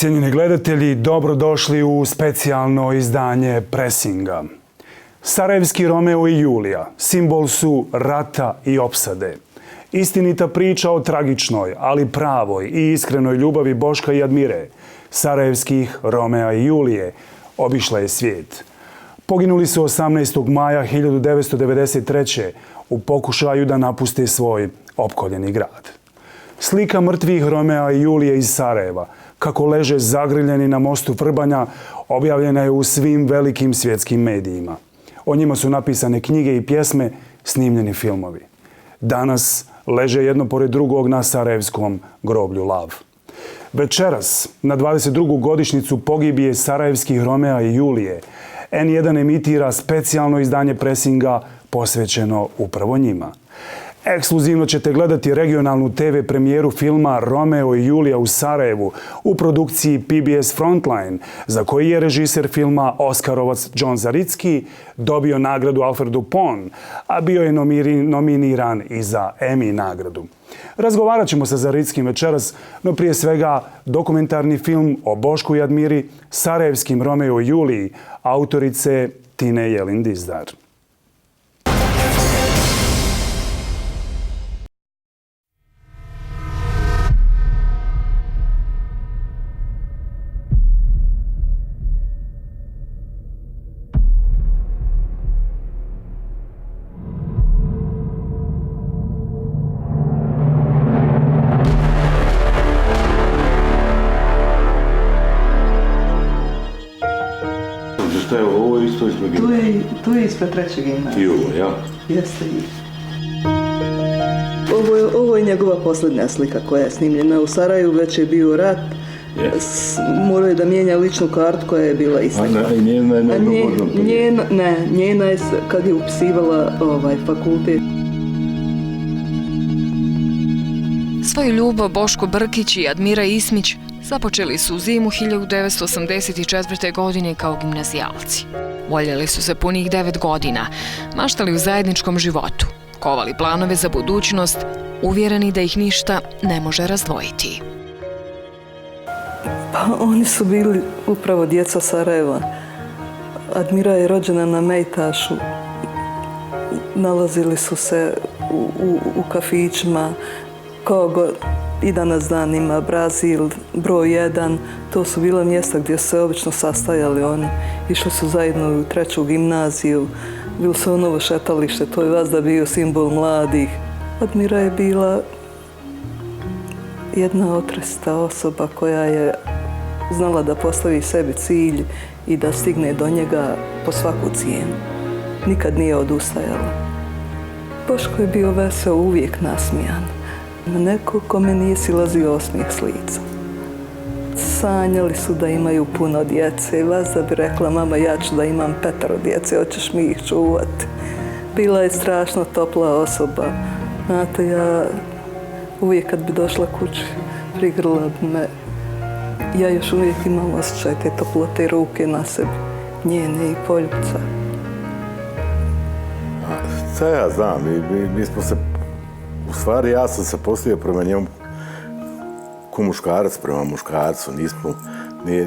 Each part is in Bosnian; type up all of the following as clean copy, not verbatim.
Cijenjeni gledatelji, dobrodošli u specijalno izdanje Presinga. Sarajevski Romeo i Julija simbol su rata i opsade. Istinita priča o tragičnoj, ali pravoj i iskrenoj ljubavi Boška i Admire, sarajevskih Romea i Julije, obišla je svijet. Poginuli su 18. maja 1993. u pokušaju da napuste svoj opkoljeni grad. Slika mrtvih Romea i Julije iz Sarajeva, kako leže zagrljeni na mostu Vrbanja, objavljena je u svim velikim svjetskim medijima. O njima su napisane knjige i pjesme, snimljeni filmovi. Danas leže jedno pored drugog na sarajevskom groblju Lav. Večeras, na 22. godišnjicu pogibije sarajevskih Romea i Julije, N1 emitira specijalno izdanje Presinga posvećeno upravo njima. Ekskluzivno ćete gledati regionalnu TV premijeru filma Romeo i Julija u Sarajevu u produkciji PBS Frontline, za koji je režiser filma Oskarovac John Zaricki dobio nagradu Alfred Dupont, a bio je nominiran i za Emmy nagradu. Razgovarat ćemo sa Zarickim večeras, no prije svega dokumentarni film o Bošku i Admiri, sarajevskim Romeo i Juliji, autorice Tine Jelin Dizdar. Tu je ispred trećeg gimnazija. I ovo, ja? Jeste i. Ovo je njegova posljednja slika koja je snimljena u Sarajevu, već je bio rat. Morao je da mijenja ličnu kartu koja je bila ista. A njena je njena je kad je upisivala fakultet. Svoju ljubav Boško Brkić i Admira Ismić započeli su u zimu 1984. godine kao gimnazijalci. Voljeli su se punih 9 godina, maštali u zajedničkom životu, kovali planove za budućnost, uvjereni da ih ništa ne može razdvojiti. Pa oni su bili upravo djeca Sarajeva. Admira je rođena na Mejtašu. Nalazili su se u kafićima, i danas dan ima Brazil, broj 1, to su bila mjesta gdje su se obično sastajali oni. Išli su zajedno u treću gimnaziju, bilo su novo šetalište, to je vazda bio simbol mladih. Admira je bila jedna otresta osoba koja je znala da postavi sebi cilj i da stigne do njega po svaku cijenu. Nikad nije odustajala. Boško je bio veseo, uvijek nasmijan. Neko kome nije silazio osmijeh s lica. Sanjali su da imaju puno djece. Vazda bi rekla, mama, ja ću da imam 5 djece, hoćeš mi ih čuvati. Bila je strašno topla osoba. Znate, ja uvijek kad bi došla kući, prigrla bi me. Ja još uvijek imam osjećaj te toplote ruke na sebi, njene i poljubca. Šta ja znam, mi smo se, u stvari ja sam se postavio prema njemu ko muškarac prema muškarcu,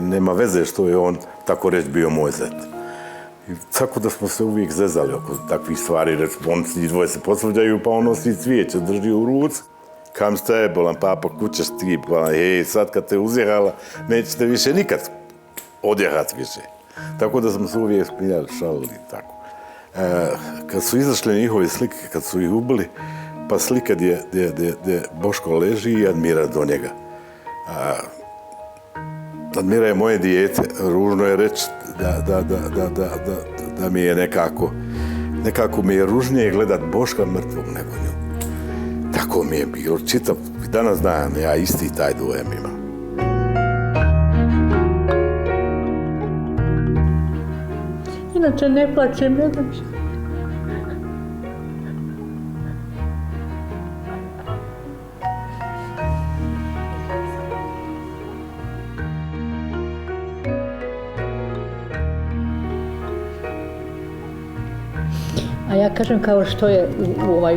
nema veze što je on, tako reći, bio moj zet. I tako da smo se uvijek zezali oko takvih stvari, oni dvoje se posvađaju, pa on nosi cvijeće, drži u ruci. Kam ste bolan, papa, kućeš ti, pa hej, sad kad te uzjehala, nećete više nikad odjehati više. Tako da smo se uvijek smiljali, šalili i tako. Kad su izašle njihove slike, kad su ih ubili, pa slika gdje Boško leži i Admira do njega. Admira je moje dijete, ružno je reći da mi je nekako mi je ružnije gledat Boška mrtvog nego nju. Tako mi je bilo, čitav, danas dan, ja isti taj dojam imam. Inače ne plačem, ne znam što. A ja kažem kao što je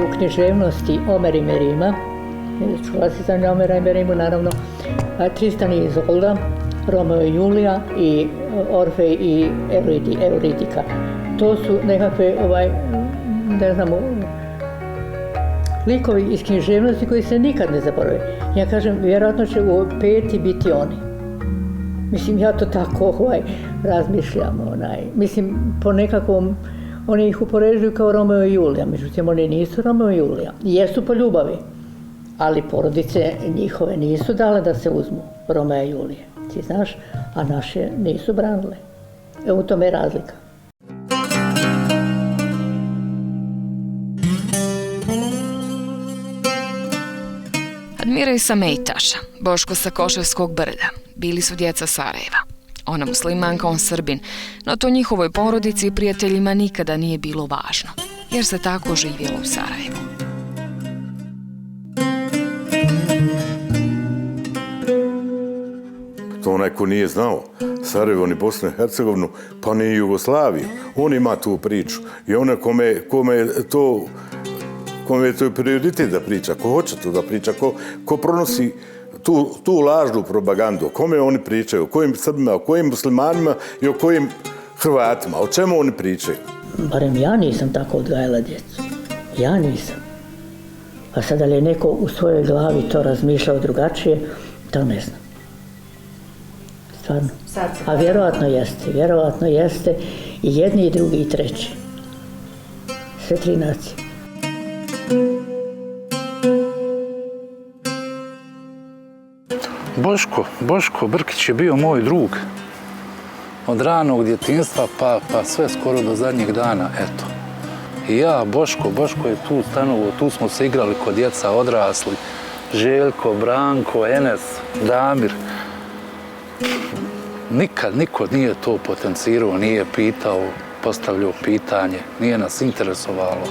u književnosti Omer i Merima, čula si za Omera i Merimu naravno, Tristan i Izolda, Romeo i Julija i Orfej i Euridika. To su nekakve, ne znamo, likovi iz književnosti koji se nikad ne zaborave. Ja kažem, vjerojatno će u peti biti oni. Mislim, ja to tako razmišljam. Mislim, po nekakvom, oni ih upoređuju kao Romeo i Julija, međutim, oni nisu Romeo i Julija. Jesu po ljubavi, ali porodice njihove nisu dale da se uzmu Romeo i Julije. Ti znaš, a naše nisu branile. U tome je razlika. Admira i sa Mejtaša, Boško sa Koševskog brda. Bili su djeca Sarajeva. Ona muslimanka, on Srbin, no to njihovoj porodici i prijateljima nikada nije bilo važno, jer se tako živjelo u Sarajevu. To onaj ko nije znao Sarajevo ni Bosnu i Hercegovinu, pa ni Jugoslaviju. On ima tu priču. I ona kome je to prioritet da priča, ko hoće to da priča, ko pronosi tu lažnu propagandu, o kome oni pričaju, o kojim Srbima, o kojim muslimanima i o kojim Hrvatima, o čemu oni pričaju. Barem ja nisam tako odgajala djecu. Ja nisam. A sad da li je neko u svojoj glavi to razmišljao drugačije, to ne znam. Stvarno. A vjerovatno jeste i jedni i drugi i treći. Sve tri nacije. Boško Brkić je bio moj drug. Od ranog djetinjstva pa sve skoro do zadnjeg dana, eto. I ja, Boško je tu stanovo, tu smo se igrali kod djeca, odrasli. Željko, Branko, Enes, Damir. Nikad niko nije to potencirao, nije pitao, postavljao pitanje, nije nas interesovalo.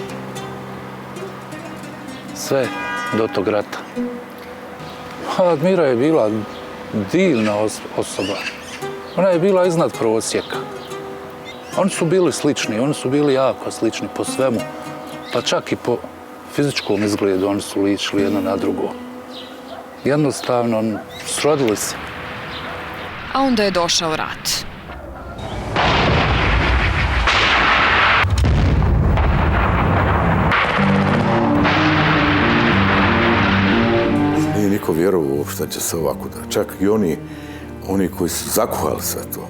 Sve do tog rata. Admira je bila divna osoba. Ona je bila iznad prosjeka. Oni su bili slični, oni su bili jako slični po svemu. Pa čak i po fizičkom izgledu oni su ličili jedno na drugo. Jednostavno, srodili se. A onda je došao rat. Nije niko vjerovao uopšte da će se ovako da. Čak i oni koji su zakuhali sve to,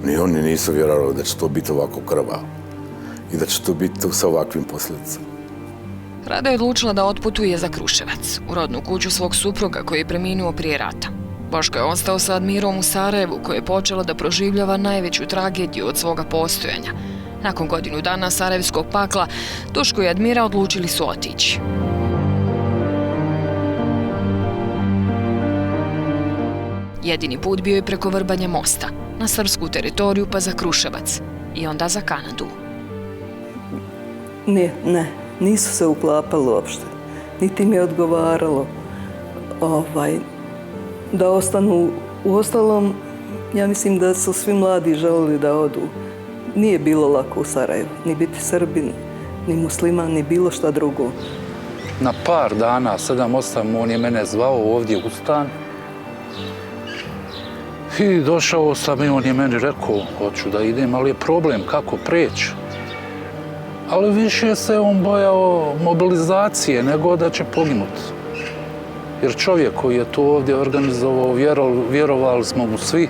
ni oni nisu vjerovali da će to biti ovako krvavo i da će to biti sa ovakvim posljedicama. Rada je odlučila da otputuje za Kruševac, u rodnu kuću svog supruga koji je preminuo prije rata. Boško je ostao sa Admirom u Sarajevu, koja je počela da proživljava najveću tragediju od svoga postojanja. Nakon godinu dana sarajevskog pakla, Duško i Admira odlučili su otići. Jedini put bio je preko Vrbanja mosta, na srpsku teritoriju pa za Kruševac i onda za Kanadu. Nisu se uklapali uopšte. Niti mi je odgovaralo da ostanu. Uostalom, ja mislim da su svi mladi želeli da odu. Nije bilo lako u Sarajevu, ni biti Srbin, ni musliman, ni bilo šta drugo. Na par dana, 7-8, on je mene zvao ovdje u stan. I došao sam i on je meni rekao, hoću da idem, ali je problem kako preći. Ali više se on bojao mobilizacije nego da će poginuti. Jer čovjek koji je to ovdje organizovao, vjerovali smo mu svi.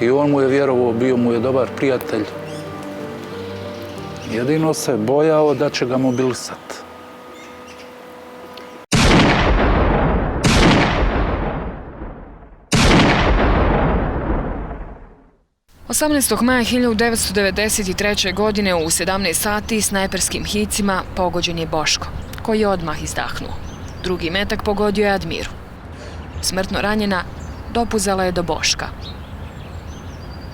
I on mu je vjerovao, bio mu je dobar prijatelj. Jedino se bojao da će ga mobilisati. 18. maja 1993. godine u 17 sati snajperskim hicima pogođen je Boško, koji je odmah izdahnuo. Drugi metak pogodio je Admiru. Smrtno ranjena dopuzala je do Boška.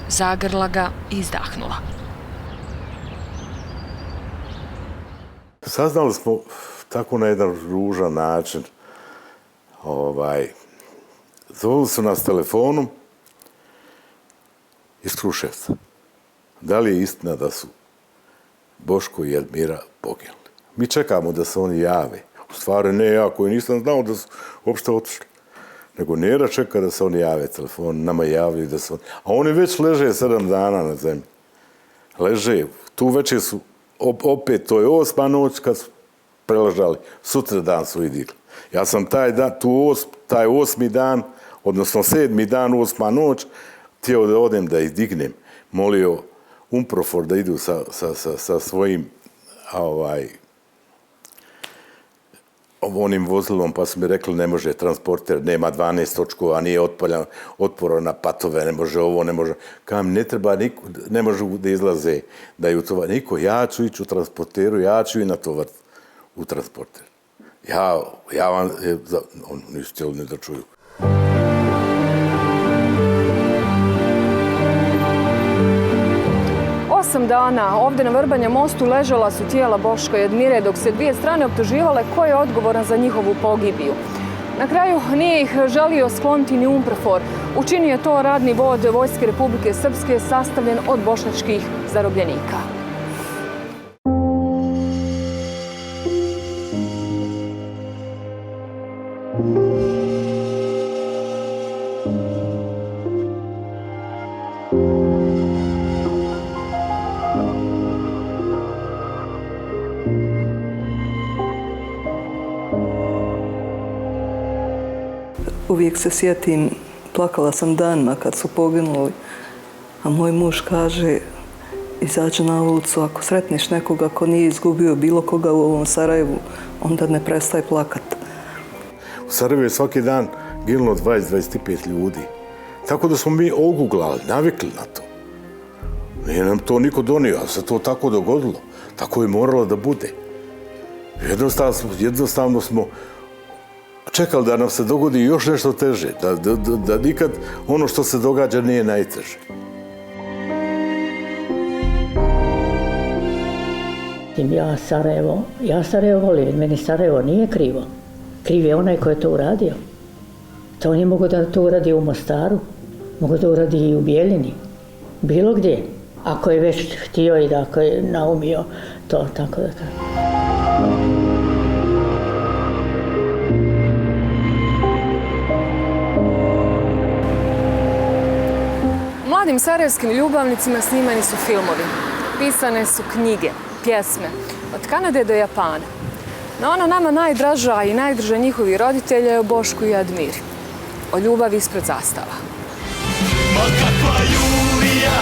Zagrla ga i izdahnula. Saznali smo tako na jedan ružan način. Zovili su nas telefonom iz Kruševca. Da li je istina da su Boško i Admira poginuli? Mi čekamo da se oni jave. U stvari ne, ja koji nisam znao da su uopšte otišli. nego Nera čeka da se oni jave telefon, nama javljaju da se oni... A oni već leže 7 dana na zemlji. Leže, tu večer su, opet to je 8. noć kad su preležali, sutra dan su i digli. Ja sam taj 8. dan, odnosno 7. dan, 8. noć, htio da odem da ih dignem, molio Umprofor da idu sa svojim onim vozilom, pa su mi rekli ne može transporter, nema 12 točkova, nije otporno na patove, ne može ovo, ne može... Kam ne treba niko, ne može da izlaze, da je utovar. Niko, ja ću ići u transporteru, ja ću i natovar u transporter. Ja vam, nisu htjeli ne da čuju. Osam dana ovdje na Vrbanjem mostu ležala su tijela Boška i Admire, dok se dvije strane optuživale ko je odgovoran za njihovu pogibiju. Na kraju nije ih želio skloniti ni Umprofor. Učinio je to radni vod Vojske Republike Srpske sastavljen od bošnjačkih zarobljenika. Uvijek se sjetim, plakala sam danima kad su poginuli, a moj muž kaže, izađi na ulicu, ako sretneš nekoga ko nije izgubio bilo koga u ovom Sarajevu, onda ne prestaj plakat. U Sarajevu je svaki dan ginulo 20-25 ljudi. Tako da smo mi oguglali, navikli na to. Nije nam to niko donio, ali se to tako dogodilo. Tako je moralo da bude. Jednostavno smo čekali da nam se dogodi još nešto teže, da nikad ono što se događa nije najteže. Ja Sarajevo volim, meni Sarajevo nije krivo. Kriv je onaj ko je to uradio. To on je mogao da to uradi u Mostaru, mogao da uradi i u Bijeljini, bilo gdje. Ako je već htio i da ako je naumio to, tako da kažem. Mladim sarajevskim ljubavnicima snimani su filmovi, pisane su knjige, pjesme, od Kanade do Japana. No ono nama najdraža i najdrža njihovi roditelja je o Bošku i Admiri, o ljubavi ispred zastava. Ma kakva Julija,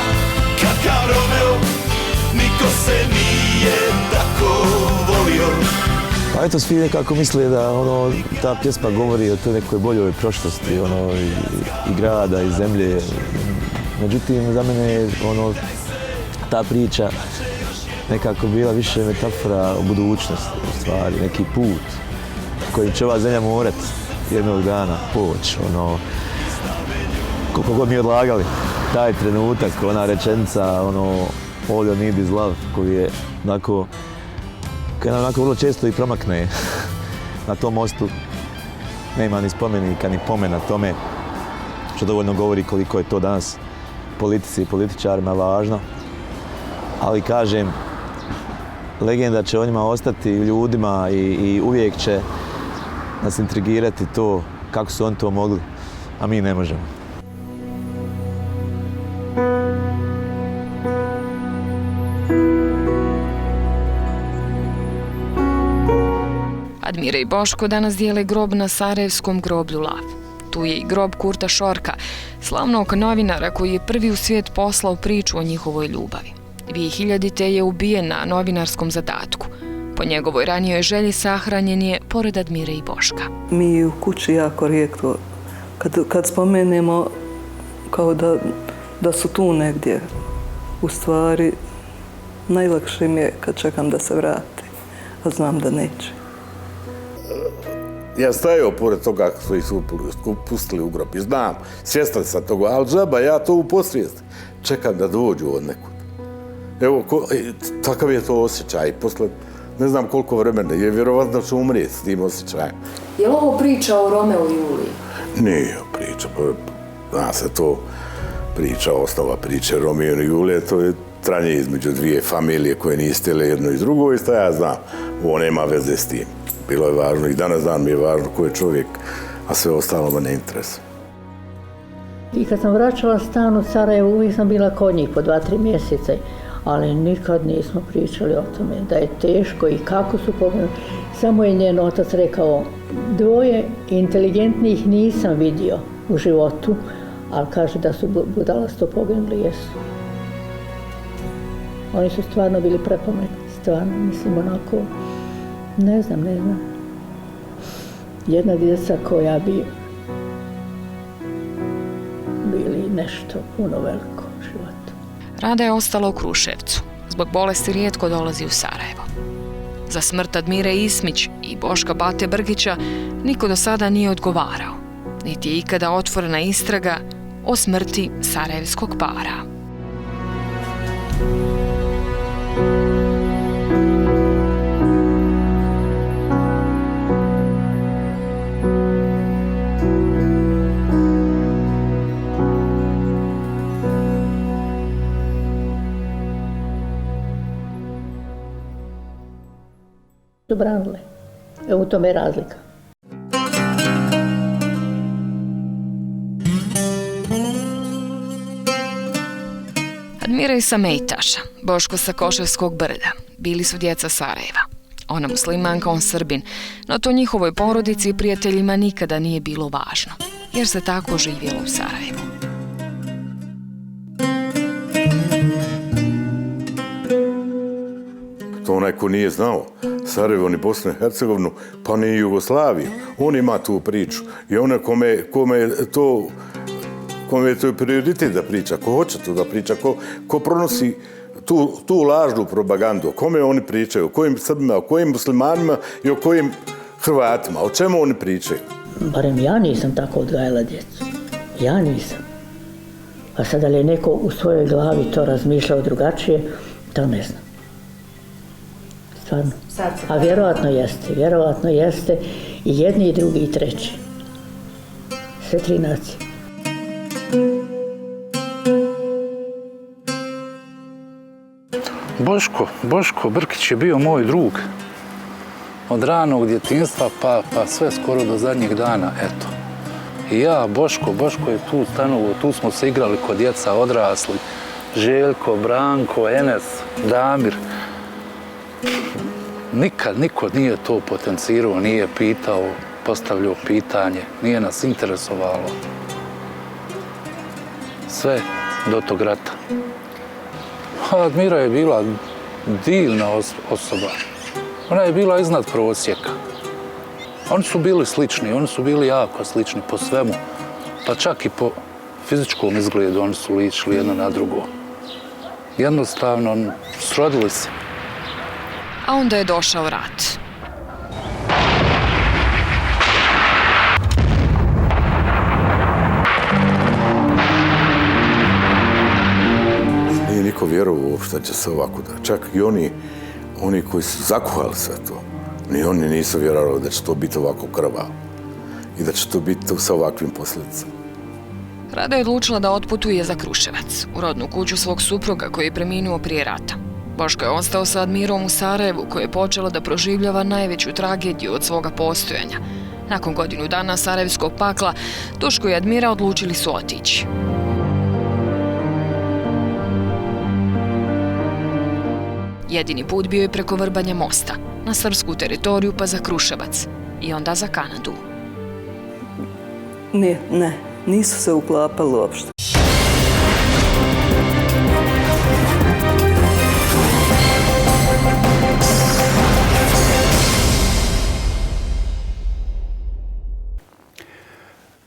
kakav Romeo, niko se nije tako volio. Pa eto, svi nekako misle da ta pjesma govori o toj nekoj boljoj prošlosti, i grada, i zemlje. Međutim, za mene je ta priča nekako bila više metafora o budućnosti, u stvari, neki put kojim će ova zemlja morat jednog dana poći. Koliko god mi odlagali taj trenutak, ona rečenica, all you need is love, koji je onako vrlo često i promakne na tom mostu. Nema ni spomenika, ni pomena tome, što dovoljno govori koliko je to danas politici i političarima važno. Ali kažem, legenda će o njima ostati u ljudima i uvijek će nas intrigirati to kako su oni to mogli, a mi ne možemo. Admira i Boško danas dijele grob na sarajevskom groblju Lav. Tu je i grob Kurta Šorka, slavnog novinara koji je prvi u svijet poslao priču o njihovoj ljubavi. 2000. je ubijen na novinarskom zadatku. Po njegovoj ranijoj želji sahranjen je pored Admire i Boška. Mi u kući jako rijetko, kad spomenemo kao da su tu negdje, u stvari najlakše mi je kad čekam da se vrate, a znam da neće. Ja stajao pored toga kako su ih pustili u grob i znam, svjestan sam toga, ali džaba, ja to u posvijesti čekam da dođu od nekud. Evo, takav je to osjećaj. Posle ne znam koliko vremena, je vjerovatno da ću umrijeti s tim osjećajem. Je li ovo priča o Romeu i Juliji? Nije priča, zna se to priča, osnova priče Romeo i Julije, to je tranje između dvije familije koje nije stjele jedno i drugo i šta ja znam, ovo nema veze s tim. Bilo je važno i danas dan mi je važno ko je čovjek, a sve ostalo me ne interesuje. I kad sam vraćala stan u Sarajevu, uvijek sam bila kod njih po 2-3 mjeseca, ali nikad nismo pričali o tome da je teško i kako su poginuli. Samo je njen otac rekao, 2 inteligentnih nisam vidio u životu, ali kaže da su budalasto poginuli, jesu. Oni su stvarno bili prepametni, stvarno, mislim onako, ne znam. Jedna djeca koja bi bili nešto puno veliko u životu. Rada je ostala u Kruševcu. Zbog bolesti rijetko dolazi u Sarajevo. Za smrt Admire Ismić i Boška Bate Brkića niko do sada nije odgovarao, niti je ikada otvorena istraga o smrti sarajevskog para. Su branile. U tome je razlika. Admira je sa Mejtaša, Boško sa Koševskog brda. Bili su djeca Sarajeva. Ona muslimanka, on Srbin, no to njihovoj porodici i prijateljima nikada nije bilo važno, jer se tako živjelo u Sarajevu. To onaj ko nije znao Sarajevo ni Bosnu i Hercegovinu, pa ni Jugoslaviju. On ima tu priču i ona kome je to prioritet da priča, ko hoće to da priča, ko pronosi tu lažnu propagandu, o kome oni pričaju, o kojim Srbima, o kojim muslimanima i o kojim Hrvatima, o čemu oni pričaju. Barem ja nisam tako odgajala djecu. Ja nisam. A sad da li je neko u svojoj glavi to razmišljao drugačije, to ne znam. Stvarno. A vjerovatno jeste i jedni i drugi i treći. Sve 3 nacije. Boško Brkić je bio moj drug. Od ranog djetinjstva pa sve skoro do zadnjeg dana, eto. I ja, Boško je tu stanovo, tu smo se igrali kod djeca, odrasli. Željko, Branko, Enes, Damir. Nikad niko nije to potencirao, nije pitao, postavljao pitanje, nije nas interesovalo. Sve do tog rata. Admira je bila divna osoba. Ona je bila iznad prosjeka. Oni su bili slični, oni su bili jako slični po svemu. Pa čak i po fizičkom izgledu oni su ličili jedno na drugo. Jednostavno, srodili se. A onda je došao rat. Nije niko vjerovao uopšte da će se ovako da. Čak i oni koji su zakuhali sve to, ni oni nisu vjerovali da će to biti ovako krvavo i da će to biti sa ovakvim posljedicama. Rada je odlučila da otputuje za Kruševac, u rodnu kuću svog supruga koji je preminuo prije rata. Boško je ostao sa Admirom u Sarajevu, koja je počela da proživljava najveću tragediju od svoga postojanja. Nakon 1 godinu dana sarajevskog pakla, Duško i Admira odlučili su otići. Jedini put bio je preko Vrbanja mosta, na srpsku teritoriju pa za Kruševac i onda za Kanadu. Ne, nisu se uklapali uopšte.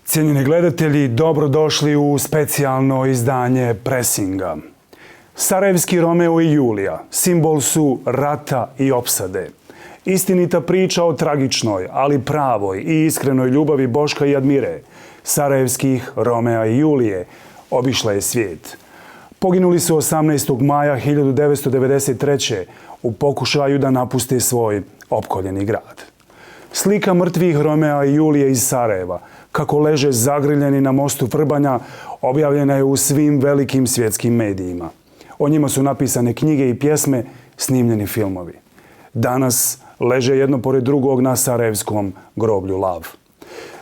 Cijenjeni gledatelji, dobrodošli u specijalno izdanje Pressinga. Sarajevski Romeo i Julija simbol su rata i opsade. Istinita priča o tragičnoj, ali pravoj i iskrenoj ljubavi Boška i Admire, sarajevskih Romea i Julije, obišla je svijet. Poginuli su 18. maja 1993. u pokušaju da napuste svoj opkoljeni grad. Slika mrtvih Romea i Julije iz Sarajeva, kako leže zagrljeni na mostu Vrbanja, objavljena je u svim velikim svjetskim medijima. O njima su napisane knjige i pjesme, snimljeni filmovi. Danas leže jedno pored drugog na sarajevskom groblju Lav.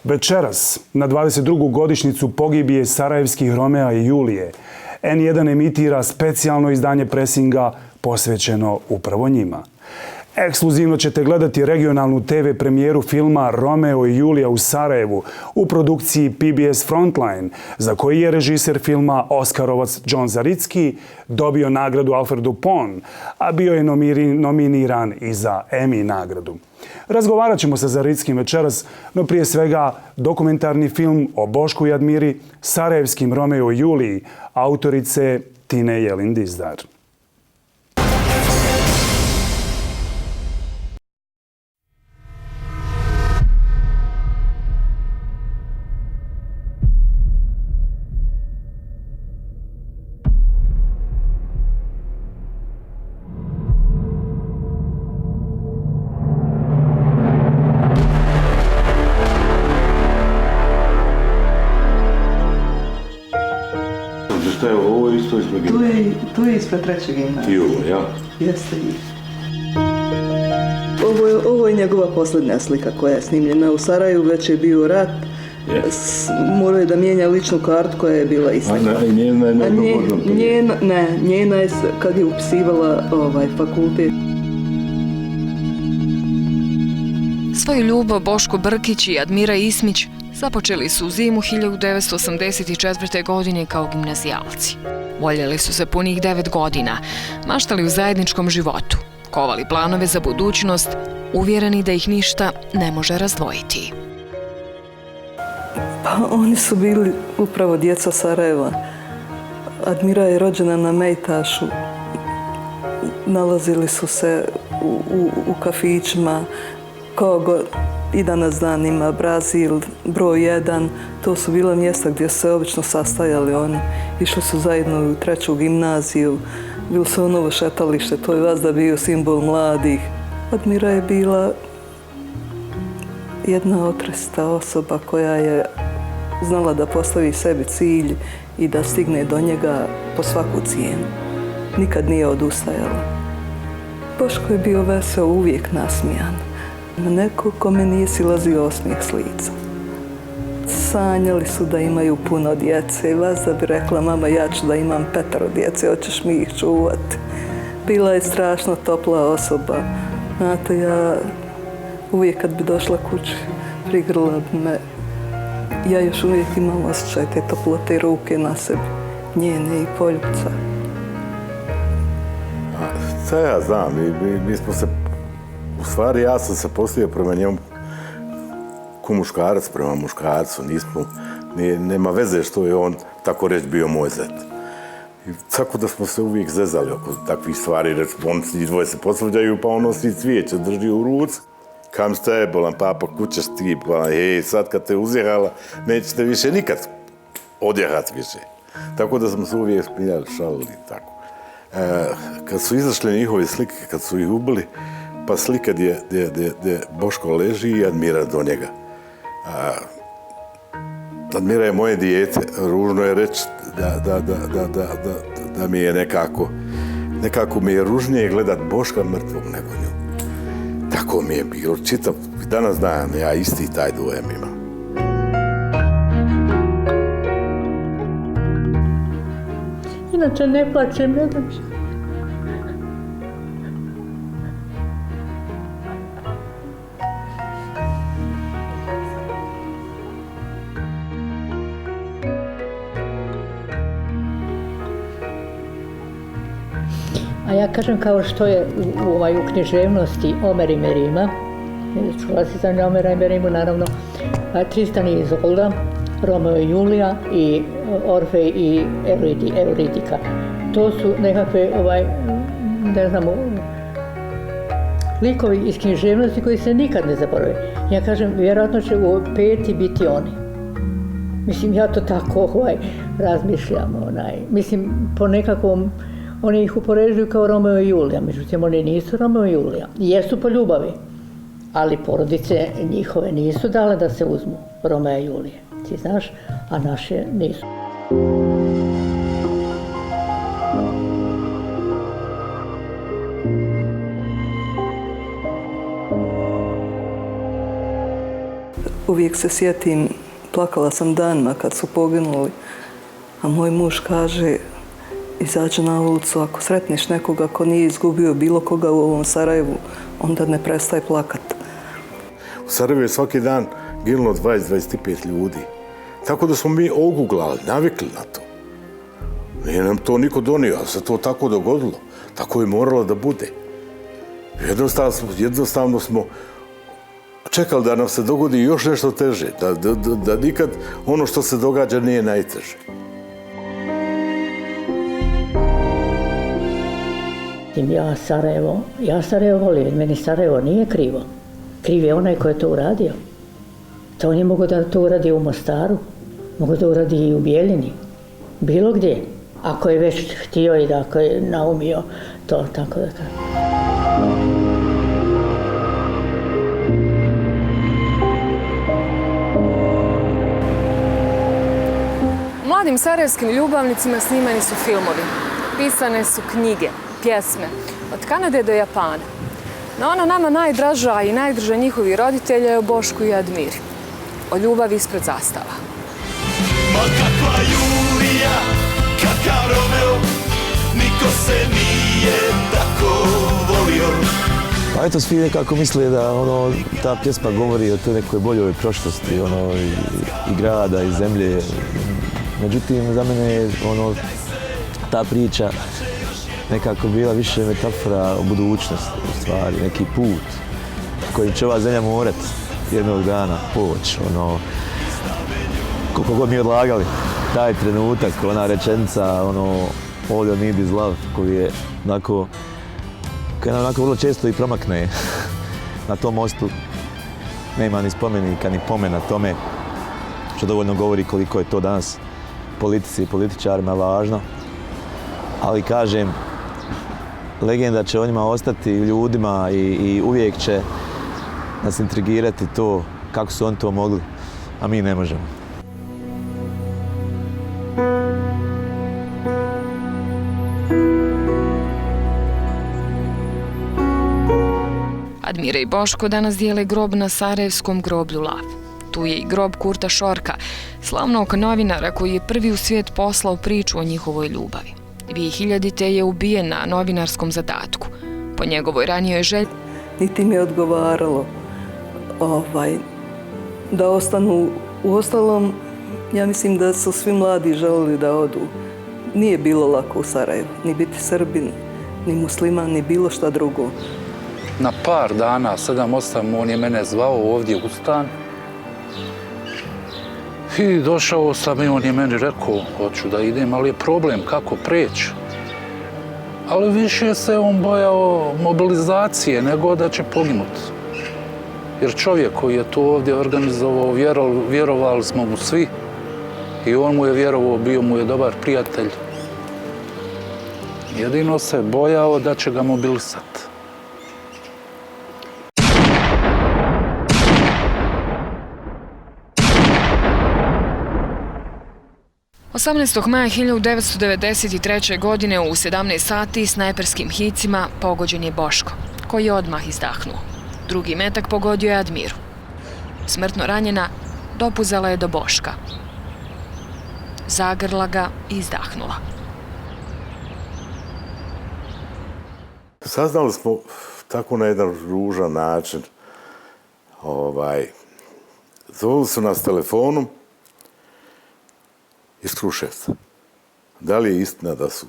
Večeras, na 22. godišnjicu pogibije sarajevskih Romea i Julije, N1 emitira specijalno izdanje Pressinga posvećeno upravo njima. Ekskluzivno ćete gledati regionalnu TV premijeru filma Romeo i Julija u Sarajevu u produkciji PBS Frontline, za koji je režiser filma Oskarovac John Zaricki dobio nagradu Alfred Dupont, a bio je nominiran i za Emmy nagradu. Razgovarat ćemo sa Zarickim večeras, no prije svega dokumentarni film o Bošku i Admiri, sarajevskim Romeo i Juliji, autorice Tine Jelin Dizdar. Šta je ovo isto ispred gimnazije? Tu je ispred trećeg gimnazije. I ovo, ja? Jeste i. Ovo je njegova posljednja slika koja je snimljena u Sarajevu, već je bio rat. Morao je da mijenja ličnu kartu koja je bila ista. A njena je možda njena je kad je upisivala fakultet. Svoju ljubav Boško Brkić i Admira Ismić započeli su u zimu 1984. godine kao gimnazijalci. Voljeli su se punih 9 godina, maštali u zajedničkom životu, kovali planove za budućnost, uvjereni da ih ništa ne može razdvojiti. Pa oni su bili upravo djeca Sarajeva. Admira je rođena na Mejtašu. Nalazili su se u kafićima, i danas dan ima Brazil, broj 1, to su bila mjesta gdje su se obično sastajali oni. Išli su zajedno u treću gimnaziju, bili su novo šetalište, to je vazda bio simbol mladih. Admira je bila jedna otresta osoba koja je znala da postavi sebi cilj i da stigne do njega po svaku cijenu. Nikad nije odustajala. Boško je bio veseo, uvijek nasmijan. Neko kome nije silazio osmijeh s lica. Sanjali su da imaju puno djece. Vazda bi rekla, mama, ja ću da imam 5 djece, hoćeš mi ih čuvati. Bila je strašno topla osoba. Znate, ja uvijek kad bi došla kući, prigrla bi me. Ja još uvijek imam osjećaj te toplote ruke na sebi, njene i poljubca. Šta ja znam, mi smo se, u stvari ja sam se postavio prema njemu ko muškarac prema muškarcu, nema veze što je on, tako reći, bio moj zet. I tako da smo se uvijek zezali oko takvih stvari, oni dvoje se posvađaju, pa on nosi cvijeće, drži u ruci. Kam ste bolan, papa, kućeš ti, pa hej, sad kad te uzjehala, nećete više nikad odjehati više. Tako da smo se uvijek smiljali, šalili, tako. Kad su izašle njihove slike, kad su ih ubili, pa slika gdje Boško leži i Admira do njega. Admira je moje dijete, ružno je reći da mi je nekako mi je ružnije gledat Boška mrtvog nego nju. Tako mi je bilo, čitav, danas dan, ja isti taj dojam imam. Inače ne plačem, ne znam što. A ja kažem kao što je u književnosti Omer i Merima, čula si za Omera i Merimu, naravno, Tristan i Izolda, Romeo i Julija i Orfej i Euridika. To su nekakve, ne znam, likovi iz književnosti koji se nikad ne zaborave. Ja kažem, vjerojatno će u peti biti oni. Mislim, ja to tako razmišljam. Mislim, po nekakvom, oni ih upoređuju kao Romeo i Julija, međutim, oni nisu Romeo i Julija. Jesu po ljubavi, ali porodice njihove nisu dale da se uzmu Romeo i Julije. Ti znaš, a naše nisu. uvijek se sjetim, plakala sam danima kad su poginuli, a moj muž kaže, izađi na ulicu, ako sretneš nekoga ko nije izgubio bilo koga u ovom Sarajevu, onda ne prestaj plakat. U Sarajevu je svaki dan ginulo 20-25 ljudi. Tako da smo mi oguglali, navikli na to. Nije nam to niko donio, ali se to tako dogodilo. Tako je moralo da bude. Jednostavno smo čekali da nam se dogodi još nešto teže, da nikad ono što se događa nije najteže. Ja Sarajevo volim, meni Sarajevo nije krivo. Kriv je onaj ko je to uradio. To on je mogao da to uradi u Mostaru, mogao da uradi i u Bijeljini, bilo gdje. Ako je već htio i da ako je naumio to, tako da kažem. Mladim sarajevskim ljubavnicima snimani su filmovi, pisane su knjige, pjesme, od Kanade do Japana. No ona nama najdraža i najdrža njihovi roditelja je o Bošku i Admiri, o ljubavi ispred zastava. Ma kakva Julija, kakav Romeo, niko se nije tako volio. Pa eto, svi nekako misle da ta pjesma govori o toj nekoj boljoj prošlosti, i grada, i zemlje. Međutim, za mene je ta priča nekako bila više metafora o budućnosti, u stvari, neki put kojim će ova zemlja morat jednog dana poći. Koliko god mi odlagali taj trenutak, ona rečenica, all you need is love, koji je onako vrlo često i promakne na tom mostu. Nema ni spomenika, ni pomena tome, što dovoljno govori koliko je to danas politici i političarima važno. Ali kažem, legenda će o njima ostati u ljudima i uvijek će nas intrigirati to kako su oni to mogli, a mi ne možemo. Admira i Boško danas dijele grob na sarajevskom groblju Lav. Tu je i grob Kurta Šorka, slavnog novinara koji je prvi u svijet poslao priču o njihovoj ljubavi. 2000. je ubijen na novinarskom zadatku. Po njegovoj ranijoj želji Niti mi je odgovaralo da ostanu. Uostalom, ja mislim da su svi mladi želeli da odu. Nije bilo lako u Sarajevu, ni biti Srbin, ni musliman, ni bilo šta drugo. Na par dana, 7-8, on je mene zvao ovdje u stan. I došao sam i on je meni rekao, hoću da idem, ali je problem kako preći. Ali više se on bojao mobilizacije nego da će poginuti. Jer čovjek koji je to ovdje organizovao, vjerovali smo mu svi. I on mu je vjerovao, bio mu je dobar prijatelj. Jedino se bojao da će ga mobilisati. 18. maja 1993. godine u 17 sati snajperskim hicima pogođen je Boško, koji je odmah izdahnuo. Drugi metak pogodio je Admiru. Smrtno ranjena dopuzala je do Boška. Zagrla ga i izdahnula. Saznali smo tako na jedan ružan način. Zovili su nas telefonom iz Kruševca. Da li je istina da su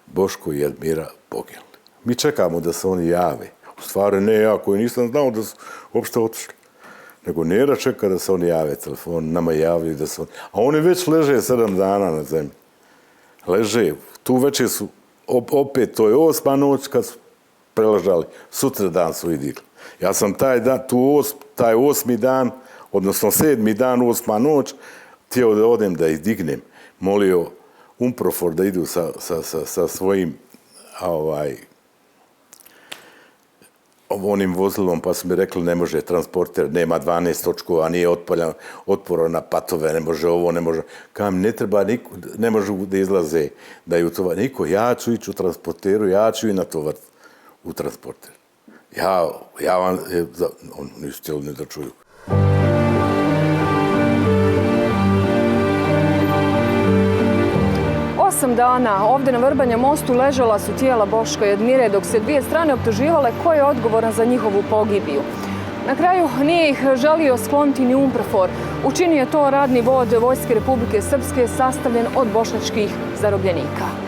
Boško i Admira poginuli? Mi čekamo da se oni jave. U stvari ne ja koji nisam znao da su uopšte otišli. Nego Nera čeka da se oni jave telefon, nama javljaju da su oni. A oni već leže 7 dana na zemlji. Leže. Tu večer su, opet to je 8. noć kad su preležali. Sutra dan su i digli. Ja sam taj 8. dan, odnosno 7. dan, 8. noć, htio da odem da ih dignem. Molio Umprofor da idu sa svojim onim vozilom, pa su mi rekli ne može transporter, nema 12 točkova, nije otporno na patove, ne može ovo, ne može. Kam ne treba, ne može da izlaze, da je utovar. Niko, ja ću ići u transporteru, ja ću i natovar u transporter. Ja vam, nisu htjeli ne da čuju. 8 dana ovdje na Vrbanjem mostu ležala su tijela Boška i Admire dok se dvije strane optuživale ko je odgovoran za njihovu pogibiju. Na kraju nije ih želio skloniti ni UNPROFOR. Učinio je to radni vod Vojske Republike Srpske sastavljen od bošnjačkih zarobljenika.